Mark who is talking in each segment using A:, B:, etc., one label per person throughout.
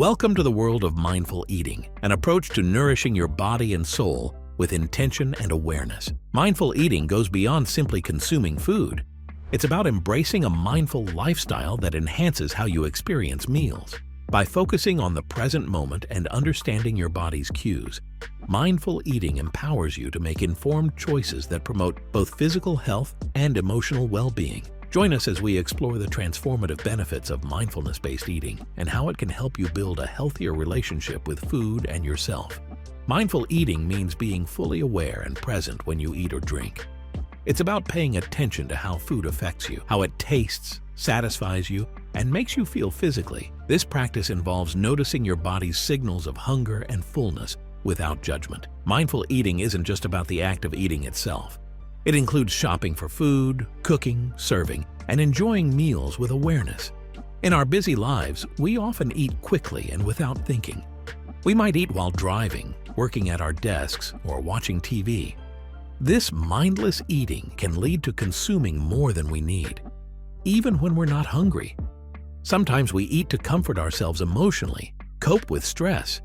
A: Welcome to the world of mindful eating, an approach to nourishing your body and soul with intention and awareness. Mindful eating goes beyond simply consuming food. It's about embracing a mindful lifestyle that enhances how you experience meals. By focusing on the present moment and understanding your body's cues, mindful eating empowers you to make informed choices that promote both physical health and emotional well-being. Join us as we explore the transformative benefits of mindfulness-based eating and how it can help you build a healthier relationship with food and yourself. Mindful eating means being fully aware and present when you eat or drink. It's about paying attention to how food affects you, how it tastes, satisfies you, and makes you feel physically. This practice involves noticing your body's signals of hunger and fullness without judgment. Mindful eating isn't just about the act of eating itself. It includes shopping for food, cooking, serving, and enjoying meals with awareness. In our busy lives, we often eat quickly and without thinking. We might eat while driving, working at our desks, or watching TV. This mindless eating can lead to consuming more than we need, even when we're not hungry. Sometimes we eat to comfort ourselves emotionally, cope with stress,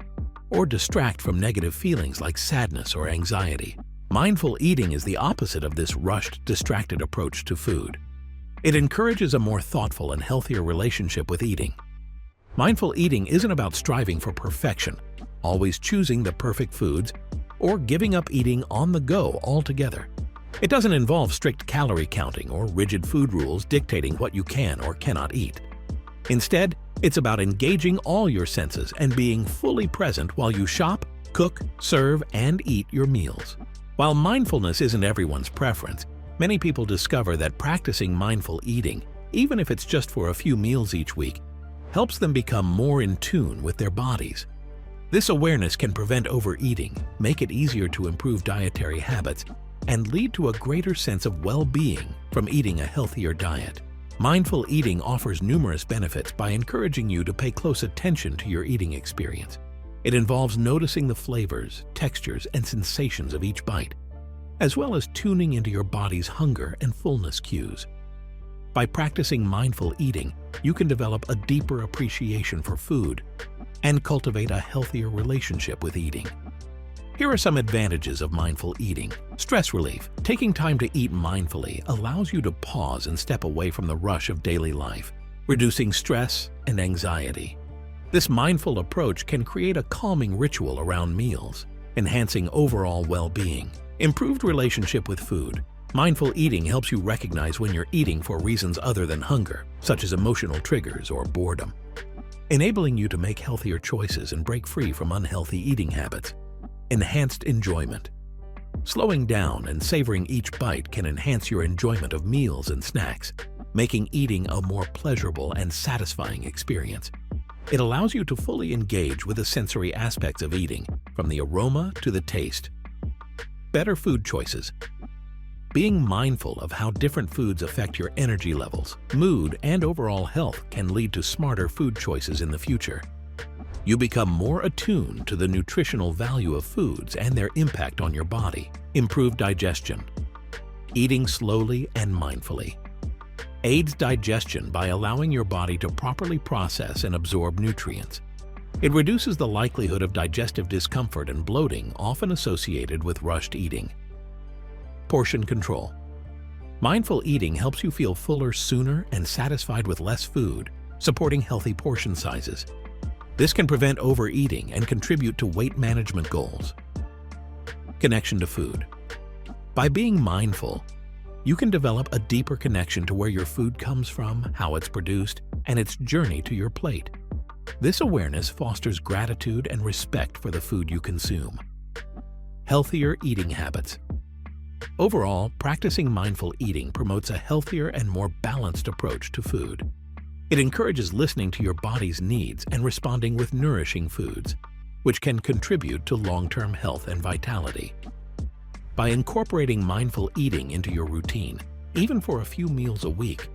A: or distract from negative feelings like sadness or anxiety. Mindful eating is the opposite of this rushed, distracted approach to food. It encourages a more thoughtful and healthier relationship with eating. Mindful eating isn't about striving for perfection, always choosing the perfect foods, or giving up eating on the go altogether. It doesn't involve strict calorie counting or rigid food rules dictating what you can or cannot eat. Instead, it's about engaging all your senses and being fully present while you shop, cook, serve, and eat your meals. While mindfulness isn't everyone's preference, many people discover that practicing mindful eating, even if it's just for a few meals each week, helps them become more in tune with their bodies. This awareness can prevent overeating, make it easier to improve dietary habits, and lead to a greater sense of well-being from eating a healthier diet. Mindful eating offers numerous benefits by encouraging you to pay close attention to your eating experience. It involves noticing the flavors, textures, and sensations of each bite, as well as tuning into your body's hunger and fullness cues. By practicing mindful eating, you can develop a deeper appreciation for food and cultivate a healthier relationship with eating. Here are some advantages of mindful eating. Stress relief. Taking time to eat mindfully allows you to pause and step away from the rush of daily life, reducing stress and anxiety. This mindful approach can create a calming ritual around meals, enhancing overall well-being. Improved relationship with food. Mindful eating helps you recognize when you're eating for reasons other than hunger, such as emotional triggers or boredom, enabling you to make healthier choices and break free from unhealthy eating habits. Enhanced enjoyment. Slowing down and savoring each bite can enhance your enjoyment of meals and snacks, making eating a more pleasurable and satisfying experience. It allows you to fully engage with the sensory aspects of eating, from the aroma to the taste. Better food choices. Being mindful of how different foods affect your energy levels, mood, and overall health can lead to smarter food choices in the future. You become more attuned to the nutritional value of foods and their impact on your body. Improved digestion. Eating slowly and mindfully aids digestion by allowing your body to properly process and absorb nutrients. It reduces the likelihood of digestive discomfort and bloating often associated with rushed eating. Portion control. Mindful eating helps you feel fuller sooner and satisfied with less food, supporting healthy portion sizes. This can prevent overeating and contribute to weight management goals. Connection to food. By being mindful, you can develop a deeper connection to where your food comes from, how it's produced, and its journey to your plate. This awareness fosters gratitude and respect for the food you consume. Healthier eating habits. Overall, practicing mindful eating promotes a healthier and more balanced approach to food. It encourages listening to your body's needs and responding with nourishing foods, which can contribute to long-term health and vitality. By incorporating mindful eating into your routine, even for a few meals a week,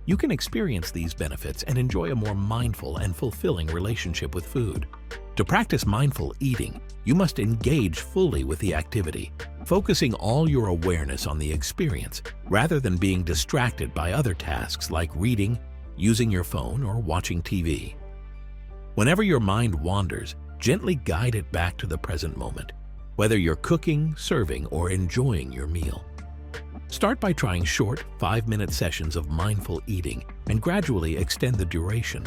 A: you can experience these benefits and enjoy a more mindful and fulfilling relationship with food. To practice mindful eating, you must engage fully with the activity, focusing all your awareness on the experience rather than being distracted by other tasks like reading, using your phone, or watching TV. Whenever your mind wanders, gently guide it back to the present moment, whether you're cooking, serving, or enjoying your meal. Start by trying short, 5-minute sessions of mindful eating and gradually extend the duration.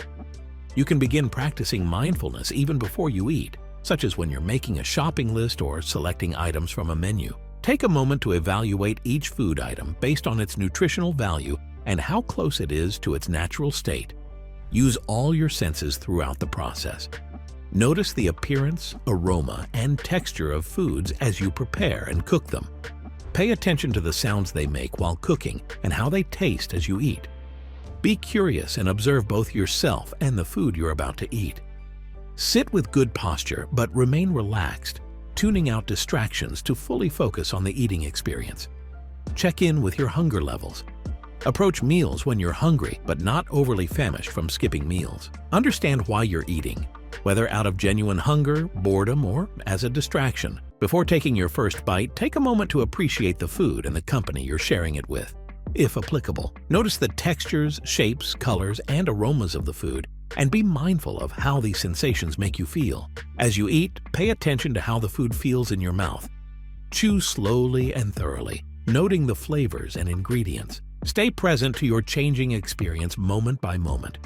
A: You can begin practicing mindfulness even before you eat, such as when you're making a shopping list or selecting items from a menu. Take a moment to evaluate each food item based on its nutritional value and how close it is to its natural state. Use all your senses throughout the process. Notice the appearance, aroma, and texture of foods as you prepare and cook them. Pay attention to the sounds they make while cooking and how they taste as you eat. Be curious and observe both yourself and the food you're about to eat. Sit with good posture but remain relaxed, tuning out distractions to fully focus on the eating experience. Check in with your hunger levels. Approach meals when you're hungry but not overly famished from skipping meals. Understand why you're eating, whether out of genuine hunger, boredom, or as a distraction. Before taking your first bite, take a moment to appreciate the food and the company you're sharing it with. If applicable, notice the textures, shapes, colors, and aromas of the food, and be mindful of how these sensations make you feel. As you eat, pay attention to how the food feels in your mouth. Chew slowly and thoroughly, noting the flavors and ingredients. Stay present to your changing experience moment by moment.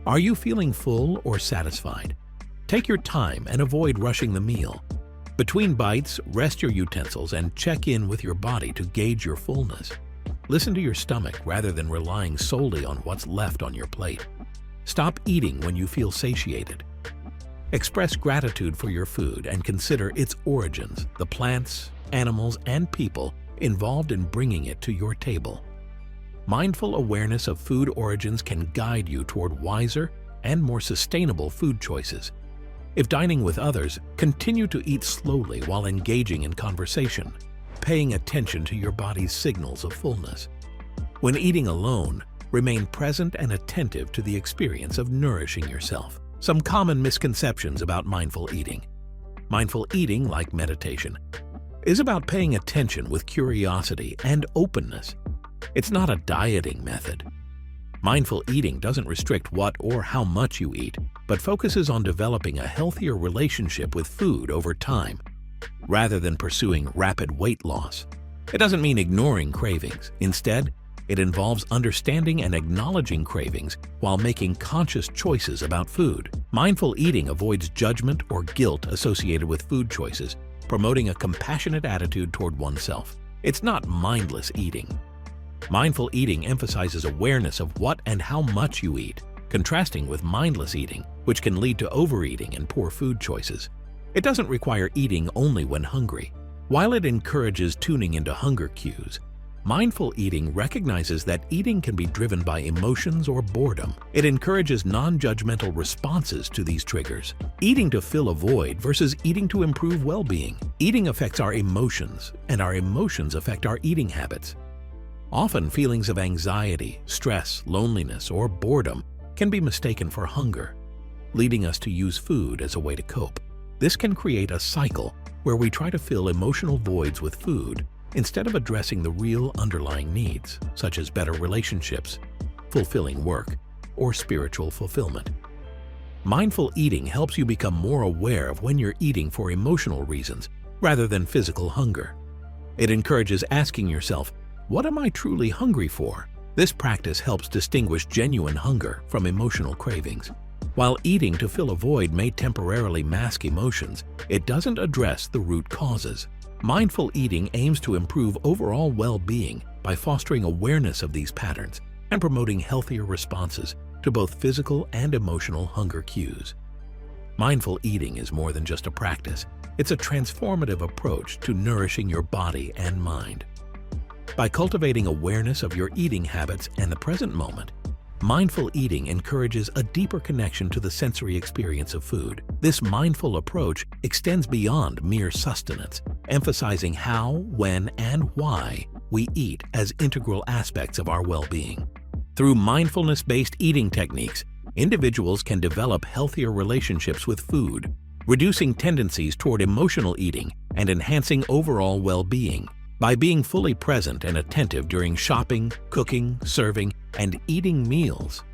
A: Are you feeling full or satisfied? Take your time and avoid rushing the meal. Between bites, rest your utensils and check in with your body to gauge your fullness. Listen to your stomach rather than relying solely on what's left on your plate. Stop eating when you feel satiated. Express gratitude for your food and consider its origins, the plants, animals, and people involved in bringing it to your table. Mindful awareness of food origins can guide you toward wiser and more sustainable food choices. If dining with others, continue to eat slowly while engaging in conversation, paying attention to your body's signals of fullness. When eating alone, remain present and attentive to the experience of nourishing yourself. Some common misconceptions about mindful eating. Mindful eating, like meditation, is about paying attention with curiosity and openness. It's not a dieting method. Mindful eating doesn't restrict what or how much you eat, but focuses on developing a healthier relationship with food over time, rather than pursuing rapid weight loss. It doesn't mean ignoring cravings. Instead, it involves understanding and acknowledging cravings while making conscious choices about food. Mindful eating avoids judgment or guilt associated with food choices, promoting a compassionate attitude toward oneself. It's not mindless eating. Mindful eating emphasizes awareness of what and how much you eat, contrasting with mindless eating, which can lead to overeating and poor food choices. It doesn't require eating only when hungry. While it encourages tuning into hunger cues, mindful eating recognizes that eating can be driven by emotions or boredom. It encourages non-judgmental responses to these triggers. Eating to fill a void versus eating to improve well-being. Eating affects our emotions, and our emotions affect our eating habits. Often, feelings of anxiety, stress, loneliness, or boredom can be mistaken for hunger, leading us to use food as a way to cope. This can create a cycle where we try to fill emotional voids with food instead of addressing the real underlying needs, such as better relationships, fulfilling work, or spiritual fulfillment. Mindful eating helps you become more aware of when you're eating for emotional reasons rather than physical hunger. It encourages asking yourself, what am I truly hungry for? This practice helps distinguish genuine hunger from emotional cravings. While eating to fill a void may temporarily mask emotions, it doesn't address the root causes. Mindful eating aims to improve overall well-being by fostering awareness of these patterns and promoting healthier responses to both physical and emotional hunger cues. Mindful eating is more than just a practice. It's a transformative approach to nourishing your body and mind. By cultivating awareness of your eating habits and the present moment, mindful eating encourages a deeper connection to the sensory experience of food. This mindful approach extends beyond mere sustenance, emphasizing how, when, and why we eat as integral aspects of our well-being. Through mindfulness-based eating techniques, individuals can develop healthier relationships with food, reducing tendencies toward emotional eating and enhancing overall well-being. By being fully present and attentive during shopping, cooking, serving, and eating meals,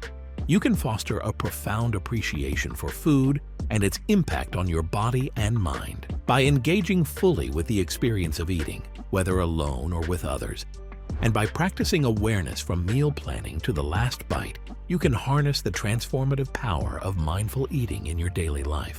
A: You can foster a profound appreciation for food and its impact on your body and mind. By engaging fully with the experience of eating, whether alone or with others, and by practicing awareness from meal planning to the last bite, you can harness the transformative power of mindful eating in your daily life.